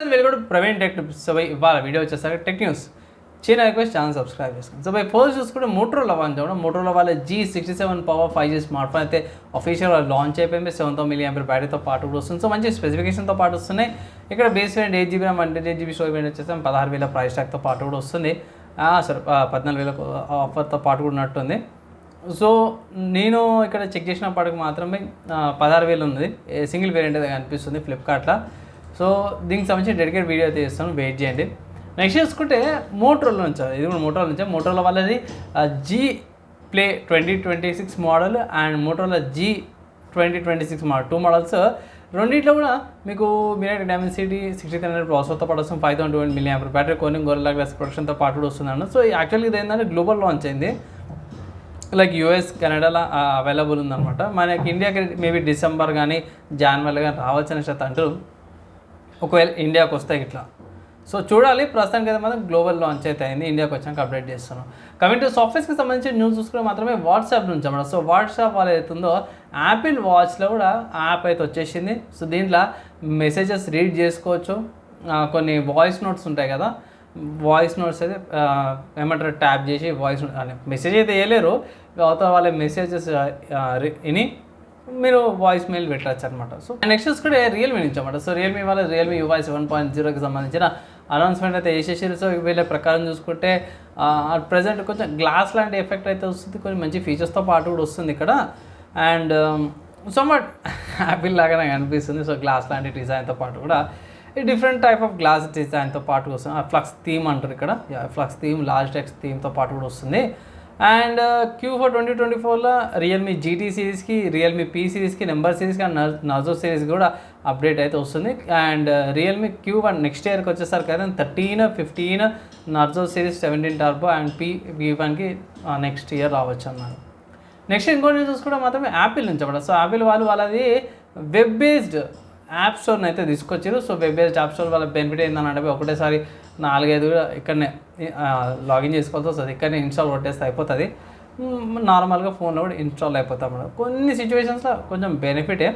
Welcome Praveen tech tips. So ఇవాళ video వచ్చేసరికి tech news చిన్న రిక్వెస్ట్, ఛానల్ సబ్స్క్రైబ్ చేసుకోండి. సో ఫస్ట్ చూసుకుంటే మోటరోలా చూడండి. మోటరోలా వాళ్ళ G67 power 5G smart phone అయితే అఫీషియల్గా లాంచ్ అయిపోయింది. 7,000 mAh బ్యాటరీతో పాటు కూడా వస్తుంది. సో మంచి స్పెసిఫికేషన్తో పాటు వస్తున్నాయి. ఇక్కడ base variant 8GB RAM 128GB storage variant వచ్చేసి 16,000 ప్రైస్ ట్యాగ్తో పాటు కూడా వస్తుంది. సరే 14,000 ఆఫర్తో పాటు కూడా ఉన్నట్టుంది. సో నేను ఇక్కడ చెక్ చేసినప్పటికి మాత్రమే 16,000 ఉంది. సింగిల్ వేరియంట్ అయితే కనిపిస్తుంది ఫ్లిప్కార్ట్లో. సో దీనికి సంబంధించి డెడికేట్ వీడియో అయితే చేస్తాను, వెయిట్ చేయండి. నెక్స్ట్ చూసుకుంటే మోటరోలా నుంచి, ఇది కూడా మోటరోలా వాళ్ళది G Play 2026 model and Motorola G 2026 model, 2 models. రెండింటిలో కూడా మీకు మిరాక్ డైమెన్సిటీ 6300 ప్రాసెసర్తో పాటు వస్తుంది. 5,200 mAh బ్యాటరీ, కొన్ని గొరిల్లా గ్లాస్ ప్రొడక్షన్తో పాటు కూడా వస్తుందండి. సో యాక్చువల్గా ఇది ఏంటంటే గ్లోబల్ లాంచ్ అయింది, లైక్ US కెనడాలో అవైలబుల్ ఉందన్నమాట. మనకి ఇండియాకి మేబీ డిసెంబర్ కానీ జనవరి కానీ రావచ్చు అనేసి అంటారు, ఒకవేళ ఇండియాకి వస్తాయి ఇట్లా. సో చూడాలి. ప్రస్తుతానికి అయితే మాత్రం గ్లోబల్ లాంచ్ అయితే అయింది, ఇండియాకి వచ్చాక అప్డేట్ చేస్తున్నాం. కమింగ్ టు సాఫ్ట్వేర్స్కి సంబంధించి న్యూస్ చూసుకుంటే మాత్రమే వాట్సాప్ నుంచి అన్నమాట. సో వాట్సాప్ వాళ్ళు అవుతుందో యాపిల్ వాచ్లో కూడా యాప్ అయితే వచ్చేసింది. సో దీంట్లో మెసేజెస్ రీడ్ చేసుకోవచ్చు. కొన్ని వాయిస్ నోట్స్ ఉంటాయి కదా, వాయిస్ నోట్స్ అయితే ఏమంటారు ట్యాప్ చేసి వాయిస్ మెసేజ్ అయితే వేయలేరు, అవతల వాళ్ళ మెసేజెస్ విని మీరు వాయిస్ మెయిల్ పెట్టచ్చు అనమాట. సో నెక్స్ట్ చూసుకుంటే రియల్మీ నుంచి అన్నమాట. సో రియల్మీ వాళ్ళ రియల్మీ UI 7.0కి సంబంధించిన అనౌన్స్మెంట్ అయితే వేసేసారు. సో వీళ్ళ ప్రకారం చూసుకుంటే ప్రజెంట్ కొంచెం గ్లాస్ లాంటి ఎఫెక్ట్ అయితే వస్తుంది, కొన్ని మంచి ఫీచర్స్తో పాటు కూడా వస్తుంది ఇక్కడ. అండ్ సమ్వాట్ యాపిల్ లాగానే అనిపిస్తుంది. సో గ్లాస్ లాంటి డిజైన్తో పాటు కూడా ఈ డిఫరెంట్ టైప్ ఆఫ్ గ్లాస్ డిజైన్తో పాటు వస్తుంది. ఫ్లక్స్ థీమ్ అంటారు ఇక్కడ, ఫ్లక్స్ థీమ్, లార్జ్ టెక్స్ట్ థీమ్తో పాటు కూడా వస్తుంది. అండ్ Q4 2024లో రియల్మీ GT సిరీస్కి, రియల్మీ P సిరీస్కి, నెంబర్ సిరీస్కి అండ్ నర్జో సిరీస్కి కూడా అప్డేట్ అయితే వస్తుంది. అండ్ రియల్మీ Q1 నెక్స్ట్ ఇయర్కి వచ్చేసరికి అయితే 13, 15 నర్జో సిరీస్, 17 టర్బో అండ్ P1కి నెక్స్ట్ ఇయర్ రావచ్చు అన్నారు. నెక్స్ట్ ఇంకోటి చూసుకుంటే మాత్రమే యాపిల్ నుంచి అన్నమాట. సో యాపిల్ వాళ్ళది వెబ్ బేస్డ్ యాప్ స్టోర్ని అయితే తీసుకొచ్చారు. So web based app store వాళ్ళ బెనిఫిట్ ఏందని అంటే ఒకటేసారి 4-5 కూడా ఇక్కడనే లాగిన్ చేసుకోవాల్సి వస్తుంది, ఇక్కడనే ఇన్స్టాల్ కొట్టేస్తే అయిపోతుంది. నార్మల్గా ఫోన్లో కూడా ఇన్స్టాల్ అయిపోతాం అన్నమాట. కొన్ని సిచ్యువేషన్స్లో కొంచెం బెనిఫిటే.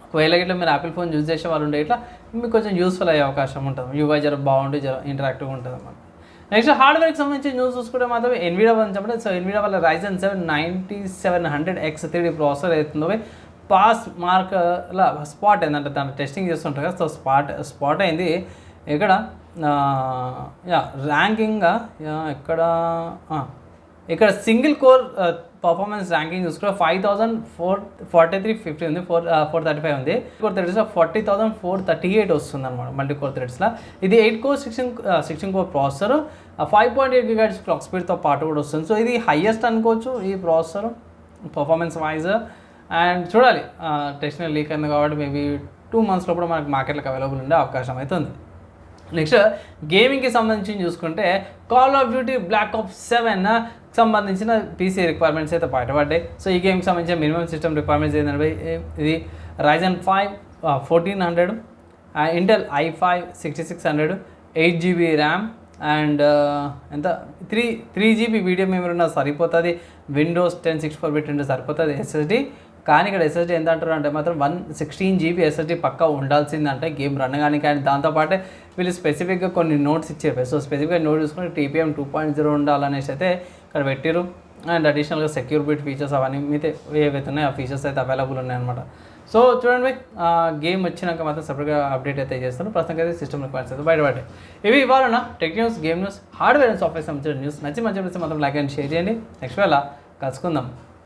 ఒకవేళ ఇట్లా మీరు యాపిల్ ఫోన్ యూజ్ చేసే వాళ్ళు ఉంటే ఇట్లా మీకు కొంచెం యూస్ఫుల్ అయ్యే అవకాశం ఉంటుంది. UI జర బాగుండి జర ఇంటరాక్టివ్గా ఉంటుంది అన్నమాట. నెక్స్ట్ హార్డ్వేర్కి సంబంధించి న్యూస్ చూసుకుంటే మాత్రం ఎన్విడియా అని చెప్పండి. సో ఎన్విడియా వాళ్ళ Ryzen 7 9700X 3D ప్రాసెసర్ అవుతుందో పాస్ మార్క్లా స్పాట్ అయిందంటే దాన్ని టెస్టింగ్ చేస్తుంటారు కదా. సో స్పాట్ అయింది ఇక్కడ ర్యాంకింగ్గా ఇక్కడ సింగిల్ కోర్ పర్ఫార్మెన్స్ ర్యాంకింగ్ చూసుకుంటే 5,443 ఉంది, 435 ఉంది. కోర్ థ్రెడ్స్లో 40,438 వస్తుంది అనమాట మల్టీ కోర్ థ్రెడ్స్లో. ఇది 8 core 16 core processor, 5.8 GHz clock స్పీడ్తో పాటు కూడా వస్తుంది. సో ఇది హైయెస్ట్ అనుకోవచ్చు ఈ ప్రాసెసర్ పర్ఫార్మెన్స్ వైజ్. అండ్ చూడాలి, టెక్నికల్ లీక్ అయింది కాబట్టి మేబీ 2 months లోపల మనకు మార్కెట్లకు అవైలబుల్ ఉండే అవకాశం అయితే ఉంది. నెక్స్ట్ గేమింగ్కి సంబంధించి చూసుకుంటే Call of Duty Black Ops 7 సంబంధించిన PC రిక్వైర్మెంట్స్ అయితే బయటపడ్డాయి. సో ఈ గేమ్కి సంబంధించిన మినిమం సిస్టమ్ రిక్వైర్మెంట్స్ ఏంటంటే ఇది Ryzen 5 1400, Intel i5 6600, 8GB RAM and ఎంత 3GB వీడియో మెమరీ ఉన్నా సరిపోతుంది. Windows 10 64-bit ఉంటే సరిపోతుంది SSD. కానీ ఇక్కడ SSD ఎంత అంటారు అంటే మాత్రం 116GB SSD పక్కా ఉండాల్సిందంటే గేమ్ రన్ కానీ. కానీ దాంతోపాటే వీళ్ళు స్పెసిఫిక్గా కొన్ని నోట్స్ ఇచ్చేవి. సో స్పెసిఫిక్గా నోట్ చూసుకుంటే TPM 2.0 ఉండాలనేసి అయితే ఇక్కడ పెట్టారు. అండ్ అడిషనల్గా సెక్యూర్ బిట్ ఫీచర్స్ అవన్నీ మీతో ఏవైతే ఉన్నాయో ఆ ఫీచర్స్ అయితే అవైలబుల్ ఉన్నాయన్నమాట. సో చూడండి, గేమ్ వచ్చినాక మాత్రం సపరేట్గా అప్డేట్ అయితే చేస్తాను. ప్రస్తుతానికి అయితే సిస్టమ్ రిక్వైర్మెంట్స్ అయితే బయటపడ్డాయి. ఇవి ఇవాళ tech news, game news, hardware and software సంబంధించిన న్యూస్. నచ్చి మంచి మాత్రం లైక్ అండ్ షేర్ చేయండి. నెక్స్ట్ వేళ కలుసుకుందాం.